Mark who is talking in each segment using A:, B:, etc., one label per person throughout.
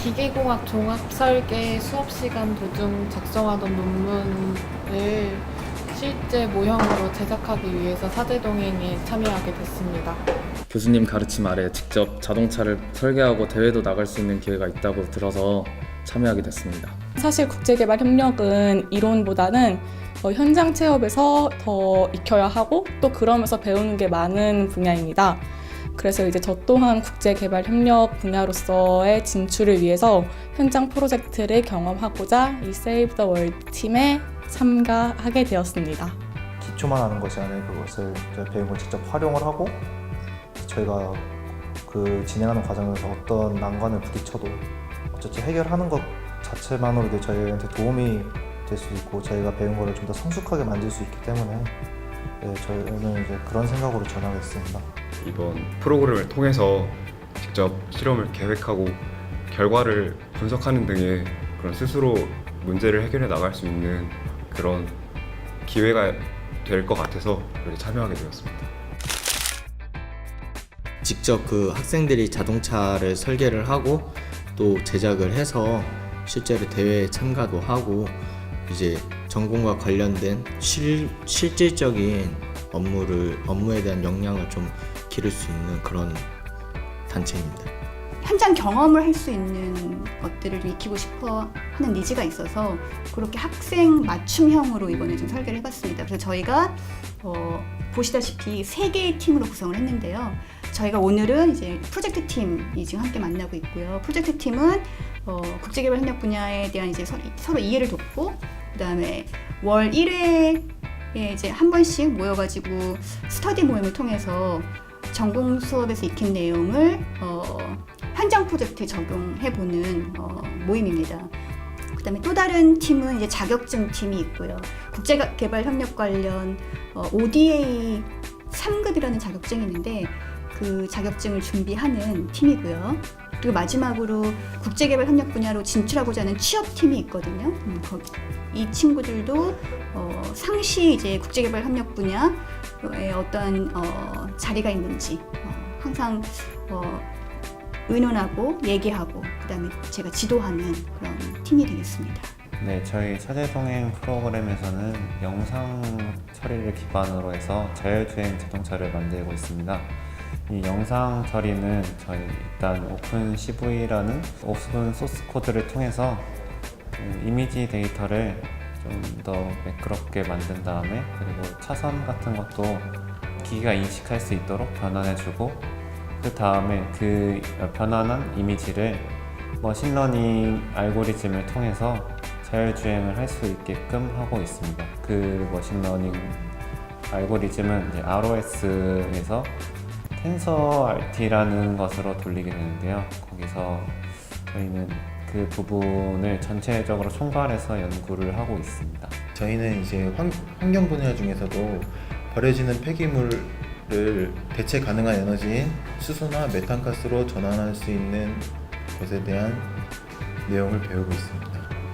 A: 기계공학 종합설계 수업시간 도중 작성하던 논문을 실제 모형으로 제작하기 위해서 사제동행에 참여하게 됐습니다.
B: 교수님 가르침 아래 직접 자동차를 설계하고 대회도 나갈 수 있는 기회가 있다고 들어서 참여하게 됐습니다.
C: 사실 국제개발협력은 이론보다는 현장 체험에서 더 익혀야 하고 또 그러면서 배우는 게 많은 분야입니다. 그래서 이제 저 또한 국제개발협력 분야로서의 진출을 위해서 현장 프로젝트를 경험하고자 이 Save the World 팀에 참가하게 되었습니다.
D: 기초만 아는 것이 아니라 그것을 배운 걸 직접 활용을 하고 저희가 그 진행하는 과정에서 어떤 난관을 부딪혀도 어쨌든 해결하는 것 자체만으로도 저희한테 도움이 될 수 있고 저희가 배운 거를 좀 더 성숙하게 만들 수 있기 때문에 저희는 이제 그런 생각으로 전하겠습니다.
E: 이번 프로그램을 통해서 직접 실험을 계획하고 결과를 분석하는 등의 그런 스스로 문제를 해결해 나갈 수 있는 그런 기회가 될 것 같아서 여기 참여하게 되었습니다.
F: 직접 그 학생들이 자동차를 설계를 하고 또 제작을 해서 실제로 대회에 참가도 하고 이제 전공과 관련된 실질적인 업무에 대한 역량을 좀 기를 수 있는 그런 단체입니다.
G: 현장 경험을 할 수 있는 것들을 익히고 싶어 하는 니즈가 있어서 그렇게 학생 맞춤형으로 이번에 좀 설계를 해봤습니다. 그래서 저희가 보시다시피 3개의 팀으로 구성을 했는데요. 저희가 오늘은 이제 프로젝트 팀이 지금 함께 만나고 있고요. 프로젝트 팀은 국제개발 협력 분야에 대한 이제 서로 이해를 돕고 그다음에 월 1회에 이제 한 번씩 모여가지고 스터디 모임을 통해서 전공 수업에서 익힌 내용을 현장 프로젝트에 적용해보는 모임입니다. 그다음에 또 다른 팀은 이제 자격증 팀이 있고요. 국제개발 협력 관련 ODA 3급이라는 자격증이 있는데 그 자격증을 준비하는 팀이고요. 그리고 마지막으로 국제개발 협력 분야로 진출하고자 하는 취업팀이 있거든요. 이 친구들도 상시 이제 국제개발 협력 분야에 어떤 자리가 있는지 항상 의논하고 얘기하고 그다음에 제가 지도하는 그런 팀이 되겠습니다.
H: 네, 저희 사제동행 프로그램에서는 영상 처리를 기반으로 해서 자율주행 자동차를 만들고 있습니다. 이 영상 처리는 저희 일단 오픈 CV라는 오픈 소스 코드를 통해서 이미지 데이터를 좀 더 매끄럽게 만든 다음에 그리고 차선 같은 것도 기기가 인식할 수 있도록 변환해주고 그 다음에 그 변환한 이미지를 머신러닝 알고리즘을 통해서 자율주행을 할 수 있게끔 하고 있습니다. 그 머신러닝 알고리즘은 이제 ROS에서 TensorRT라는 것으로 돌리게 되는데요. 거기서 저희는 그 부분을 전체적으로 총괄해서 연구를 하고 있습니다.
D: 저희는 이제 환경 분야 중에서도 버려지는 폐기물을 대체 가능한 에너지인 수소나 메탄가스로 전환할 수 있는 것에 대한 내용을 배우고 있습니다.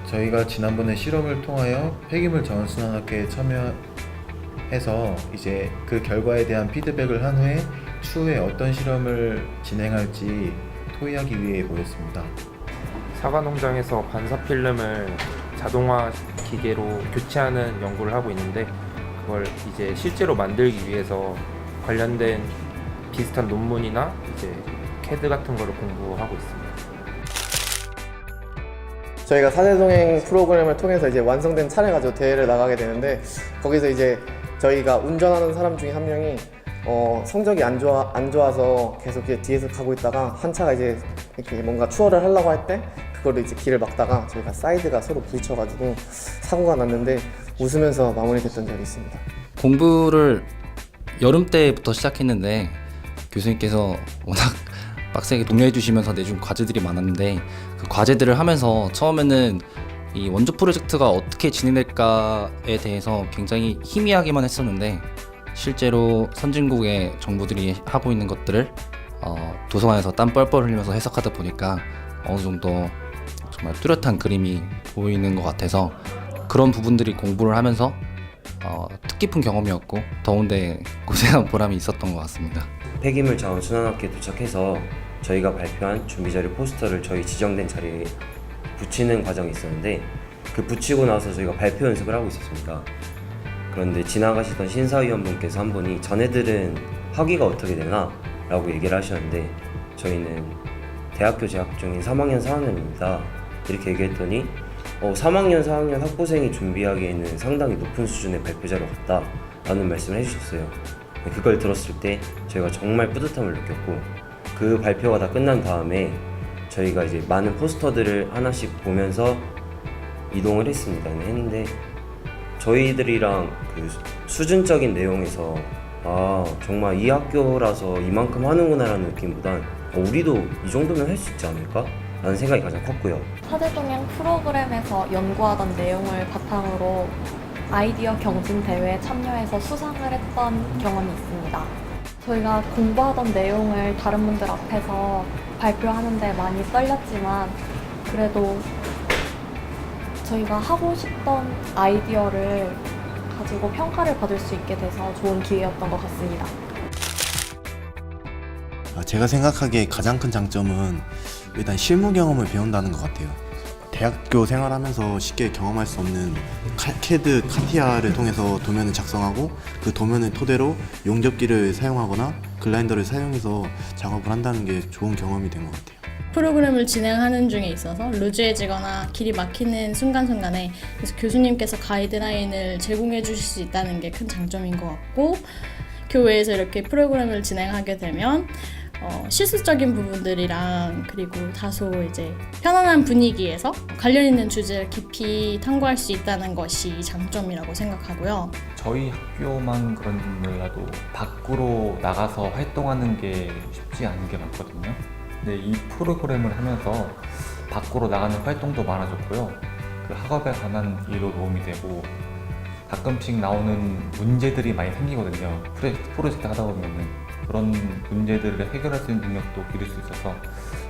D: 저희가 지난번에 실험을 통하여 폐기물 전환순환학회에 참여해서 이제 그 결과에 대한 피드백을 한 후에 추후에 어떤 실험을 진행할지 토의하기 위해 모였습니다.
I: 사과 농장에서 반사 필름을 자동화 기계로 교체하는 연구를 하고 있는데 그걸 이제 실제로 만들기 위해서 관련된 비슷한 논문이나 이제 CAD 같은 거를 공부하고 있습니다.
J: 저희가 사제동행 프로그램을 통해서 이제 완성된 차를 가지고 대회를 나가게 되는데 거기서 이제 저희가 운전하는 사람 중에 한 명이 성적이 안 좋아서 계속 이제 뒤에서 가고 있다가 한 차가 이제 이렇게 뭔가 추월을 하려고 할 때 그거를 이제 길을 막다가 저희가 사이드가 서로 부딪혀가지고 사고가 났는데 웃으면서 마무리됐던 적이 있습니다.
K: 공부를 여름 때부터 시작했는데 교수님께서 워낙 빡세게 독려해 주시면서 내준 과제들이 많았는데 그 과제들을 하면서 처음에는 이 원조 프로젝트가 어떻게 진행될까에 대해서 굉장히 희미하게만 했었는데 실제로 선진국의 정부들이 하고 있는 것들을 도서관에서 땀 뻘뻘 흘리면서 해석하다 보니까 어느 정도 정말 뚜렷한 그림이 보이는 것 같아서 그런 부분들이 공부를 하면서 뜻깊은 경험이었고 더운데 고생한 보람이 있었던 것 같습니다.
L: 폐기물 자원 순환학교에 도착해서 저희가 발표한 준비자료 포스터를 저희 지정된 자리에 붙이는 과정이 있었는데 그 붙이고 나서 저희가 발표 연습을 하고 있었습니다. 그런데 지나가시던 심사위원분께서 한 분이 자네들은 학위가 어떻게 되나? 라고 얘기를 하셨는데 저희는 대학교 재학 중인 3학년 4학년입니다. 이렇게 얘기했더니 3학년 4학년 학부생이 준비하기에는 상당히 높은 수준의 발표자료 같다 라는 말씀을 해주셨어요. 그걸 들었을 때 저희가 정말 뿌듯함을 느꼈고 그 발표가 다 끝난 다음에 저희가 이제 많은 포스터들을 하나씩 보면서 이동을 했는데 저희들이랑 그 수준적인 내용에서 정말 이 학교라서 이만큼 하는구나 라는 느낌보단 우리도 이 정도면 할 수 있지 않을까? 라는 생각이 가장 컸고요.
M: 사제동행 프로그램에서 연구하던 내용을 바탕으로 아이디어 경진 대회에 참여해서 수상을 했던 경험이 있습니다. 저희가 공부하던 내용을 다른 분들 앞에서 발표하는데 많이 떨렸지만 그래도 저희가 하고 싶던 아이디어를 가지고 평가를 받을 수 있게 돼서 좋은 기회였던 것 같습니다.
N: 제가 생각하기에 가장 큰 장점은 일단 실무 경험을 배운다는 것 같아요. 대학교 생활하면서 쉽게 경험할 수 없는 CAD, 카티아를 통해서 도면을 작성하고 그 도면을 토대로 용접기를 사용하거나 글라인더를 사용해서 작업을 한다는 게 좋은 경험이 된 것 같아요.
O: 프로그램을 진행하는 중에 있어서 루즈해지거나 길이 막히는 순간순간에 그래서 교수님께서 가이드라인을 제공해 주실 수 있다는 게 큰 장점인 것 같고 교외에서 이렇게 프로그램을 진행하게 되면 실습적인 부분들이랑 그리고 다소 이제 편안한 분위기에서 관련 있는 주제를 깊이 탐구할 수 있다는 것이 장점이라고 생각하고요.
P: 저희 학교만 그런 줄 몰라도 밖으로 나가서 활동하는 게 쉽지 않은 게 많거든요. 근데 이 프로그램을 하면서 밖으로 나가는 활동도 많아졌고요. 그 학업에 관한 일도 도움이 되고 가끔씩 나오는 문제들이 많이 생기거든요. 프로젝트 하다 보면은 그런 문제들을 해결할 수 있는 능력도 기를 수 있어서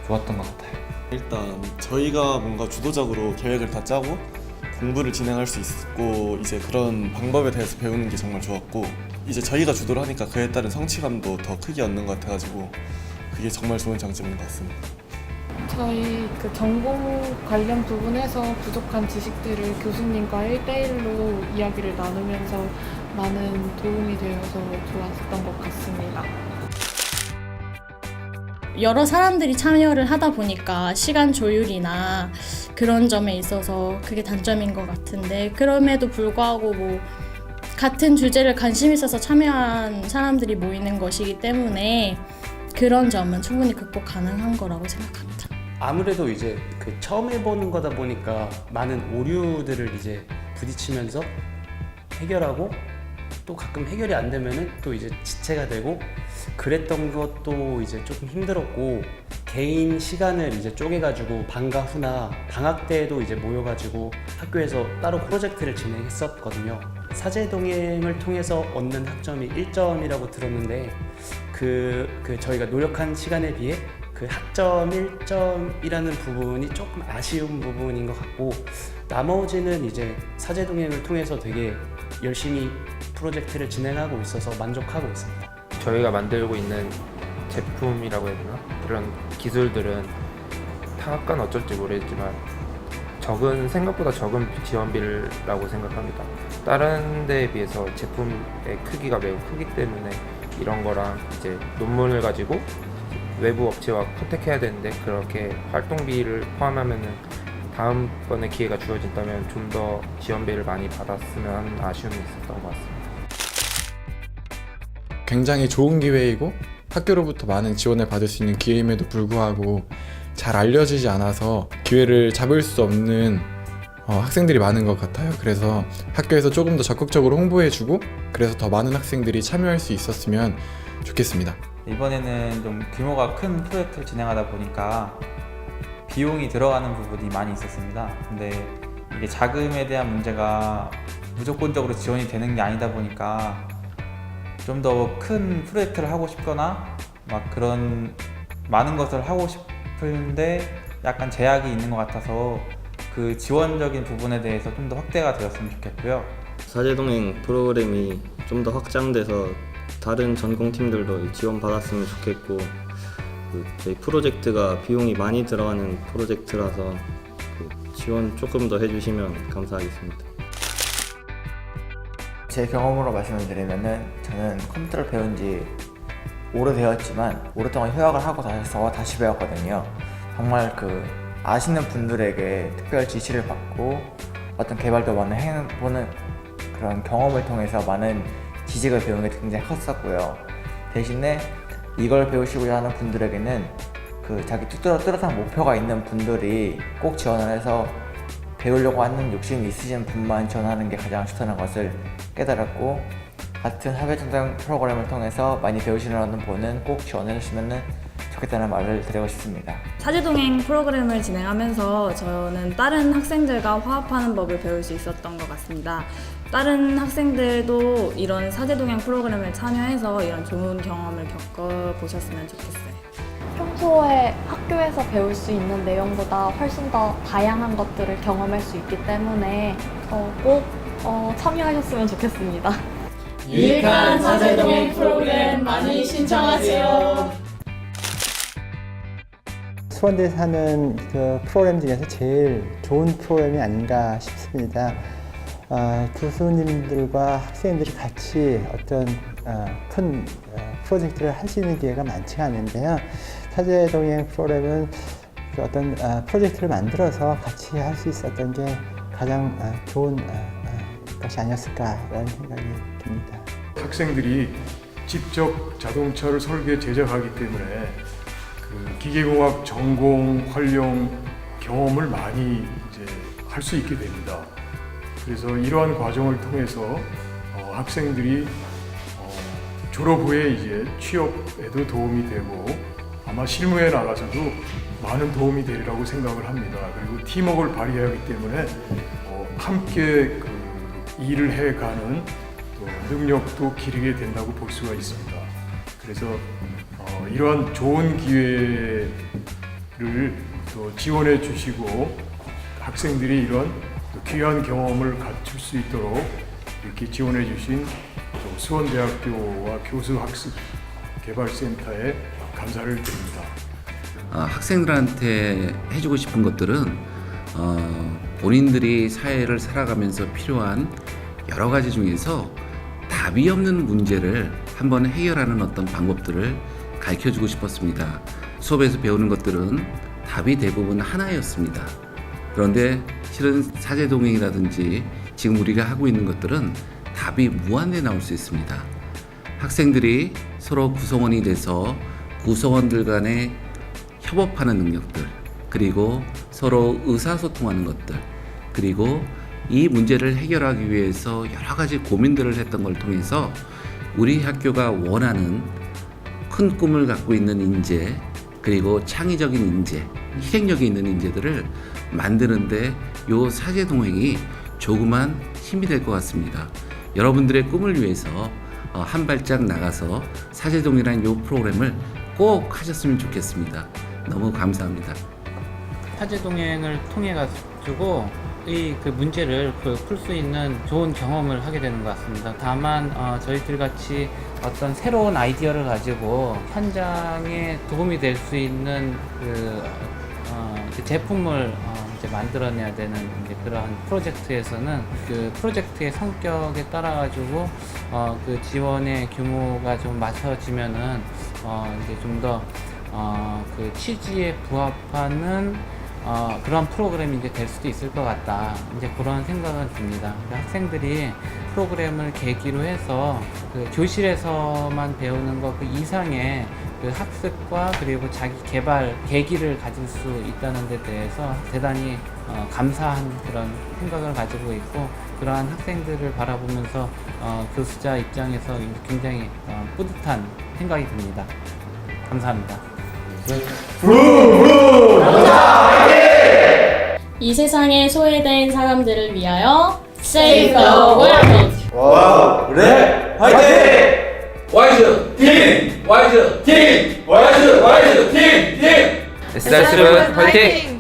P: 좋았던 것 같아요.
Q: 일단 저희가 뭔가 주도적으로 계획을 다 짜고 공부를 진행할 수 있고 이제 그런 방법에 대해서 배우는 게 정말 좋았고 이제 저희가 주도를 하니까 그에 따른 성취감도 더 크게 얻는 것 같아가지고 그게 정말 좋은 장점인 것 같습니다.
A: 저희 그 전공 관련 부분에서 부족한 지식들을 교수님과 1대1로 이야기를 나누면서 많은 도움이 되어서 좋았던 것 같습니다.
O: 여러 사람들이 참여를 하다 보니까 시간 조율이나 그런 점에 있어서 그게 단점인 것 같은데 그럼에도 불구하고 뭐 같은 주제를 관심 있어서 참여한 사람들이 모이는 것이기 때문에 그런 점은 충분히 극복 가능한 거라고 생각합니다.
R: 아무래도 이제 그 처음 해보는 거다 보니까 많은 오류들을 이제 부딪히면서 해결하고 또 가끔 해결이 안 되면은 또 이제 지체가 되고 그랬던 것도 이제 조금 힘들었고 개인 시간을 이제 쪼개가지고 방과 후나 방학 때에도 이제 모여가지고 학교에서 따로 프로젝트를 진행했었거든요. 사제동행을 통해서 얻는 학점이 1점이라고 들었는데 저희가 노력한 시간에 비해 그 학점 1점이라는 부분이 조금 아쉬운 부분인 것 같고 나머지는 이제 사제동행을 통해서 되게 열심히 프로젝트를 진행하고 있어서 만족하고 있습니다.
I: 저희가 만들고 있는 제품이라고 해야 되나? 그런 기술들은 타학과는 어쩔지 모르겠지만 생각보다 적은 지원비라고 생각합니다. 다른 데에 비해서 제품의 크기가 매우 크기 때문에 이런 거랑 이제 논문을 가지고 외부 업체와 컨택해야 되는데 그렇게 활동비를 포함하면은 다음번에 기회가 주어진다면 좀 더 지원비를 많이 받았으면 하는 아쉬움이 있었던 것 같습니다.
S: 굉장히 좋은 기회이고 학교로부터 많은 지원을 받을 수 있는 기회임에도 불구하고 잘 알려지지 않아서 기회를 잡을 수 없는 학생들이 많은 것 같아요. 그래서 학교에서 조금 더 적극적으로 홍보해주고 그래서 더 많은 학생들이 참여할 수 있었으면 좋겠습니다.
P: 이번에는 좀 규모가 큰 프로젝트를 진행하다 보니까 비용이 들어가는 부분이 많이 있었습니다. 근데 이게 자금에 대한 문제가 무조건적으로 지원이 되는 게 아니다 보니까 좀 더 큰 프로젝트를 하고 싶거나 막 그런 많은 것을 하고 싶은데 약간 제약이 있는 것 같아서 그 지원적인 부분에 대해서 좀 더 확대가 되었으면 좋겠고요.
F: 사제동행 프로그램이 좀 더 확장돼서 다른 전공팀들도 지원받았으면 좋겠고, 저희 프로젝트가 비용이 많이 들어가는 프로젝트라서 지원 조금 더 해주시면 감사하겠습니다.
T: 제 경험으로 말씀을 드리면은 저는 컴퓨터를 배운 지 오래되었지만 오랫동안 휴학을 하고 다시 배웠거든요. 정말 아시는 분들에게 특별 지시를 받고 어떤 개발도 많은 해보는 그런 경험을 통해서 많은 지식을 배우는 게 굉장히 컸었고요. 대신에 이걸 배우시고자 하는 분들에게는 자기 뚜렷한 목표가 있는 분들이 꼭 지원을 해서 배우려고 하는 욕심이 있으신 분만 지원하는 게 가장 좋다는 것을 깨달았고, 같은 사회전쟁 프로그램을 통해서 많이 배우시는 분은 꼭 지원해 주시면 좋겠다는 말을 드리고 싶습니다.
U: 사제동행 프로그램을 진행하면서 저는 다른 학생들과 화합하는 법을 배울 수 있었던 것 같습니다. 다른 학생들도 이런 사제동행 프로그램을 참여해서 이런 좋은 경험을 겪어보셨으면 좋겠어요.
M: 평소에 학교에서 배울 수 있는 내용보다 훨씬 더 다양한 것들을 경험할 수 있기 때문에 꼭 참여하셨으면 좋겠습니다.
U: 유익한 사제동행 프로그램 많이 신청하세요.
V: 수원대에서 하는 그 프로그램 중에서 제일 좋은 프로그램이 아닌가 싶습니다. 교수님들과 학생들이 같이 어떤 큰 프로젝트를 할 수 있는 기회가 많지가 않은데요. 사제동행 프로그램은 어떤 프로젝트를 만들어서 같이 할 수 있었던 게 가장 좋은 것이 아니었을까라는 생각이 듭니다.
W: 학생들이 직접 자동차를 설계 제작하기 때문에 기계공학 전공 활용 경험을 많이 할 수 있게 됩니다. 그래서 이러한 과정을 통해서 학생들이 졸업 후에 취업에도 도움이 되고 아마 실무에 나가서도 많은 도움이 되리라고 생각을 합니다. 그리고 팀워크를 발휘하기 때문에 함께 일을 해가는 능력도 기르게 된다고 볼 수가 있습니다. 그래서 이러한 좋은 기회를 또 지원해 주시고 학생들이 이런 귀한 경험을 갖출 수 있도록 이렇게 지원해 주신 수원대학교와 교수학습개발센터에 감사를 드립니다.
X: 학생들한테 해주고 싶은 것들은 본인들이 사회를 살아가면서 필요한 여러 가지 중에서 답이 없는 문제를 한번 해결하는 어떤 방법들을 가르쳐주고 싶었습니다. 수업에서 배우는 것들은 답이 대부분 하나였습니다. 그런데 실은 사제동행이라든지 지금 우리가 하고 있는 것들은 답이 무한대 나올 수 있습니다. 학생들이 서로 구성원이 돼서 구성원들 간에 협업하는 능력들, 그리고 서로 의사소통하는 것들, 그리고 이 문제를 해결하기 위해서 여러 가지 고민들을 했던 걸 통해서 우리 학교가 원하는 큰 꿈을 갖고 있는 인재, 그리고 창의적인 인재, 실행력이 있는 인재들을 만드는데 요 사제동행이 조그만 힘이 될 것 같습니다. 여러분들의 꿈을 위해서 한 발짝 나가서 사제동행이라는 요 프로그램을 꼭 하셨으면 좋겠습니다. 너무 감사합니다.
R: 사제동행을 통해 가지고 그 문제를 풀 수 있는 좋은 경험을 하게 되는 것 같습니다. 다만 저희들 같이 어떤 새로운 아이디어를 가지고 현장에 도움이 될 수 있는 제품을 만들어내야 되는 그러한 프로젝트에서는 그 프로젝트의 성격에 따라 가지고 그 지원의 규모가 좀 맞춰지면은 좀 더 그 취지에 부합하는 그런 프로그램이 될 수도 있을 것 같다. 그런 생각은 듭니다. 학생들이 프로그램을 계기로 해서 그 교실에서만 배우는 것 그 이상의 그 학습과 그리고 자기 개발 계기를 가질 수 있다는 데 대해서 대단히 감사한 그런 생각을 가지고 있고, 그러한 학생들을 바라보면서 교수자 입장에서 굉장히 뿌듯한 생각이 듭니다. 감사합니다.
O: 이 세상에 소외된 사람들을 위하여 Save the World!
Y: 와우, 랩 화이팅!
B: 와이즈 팀! 와이즈 팀! 와이즈 팀! 팀!
I: SR7 화이팅!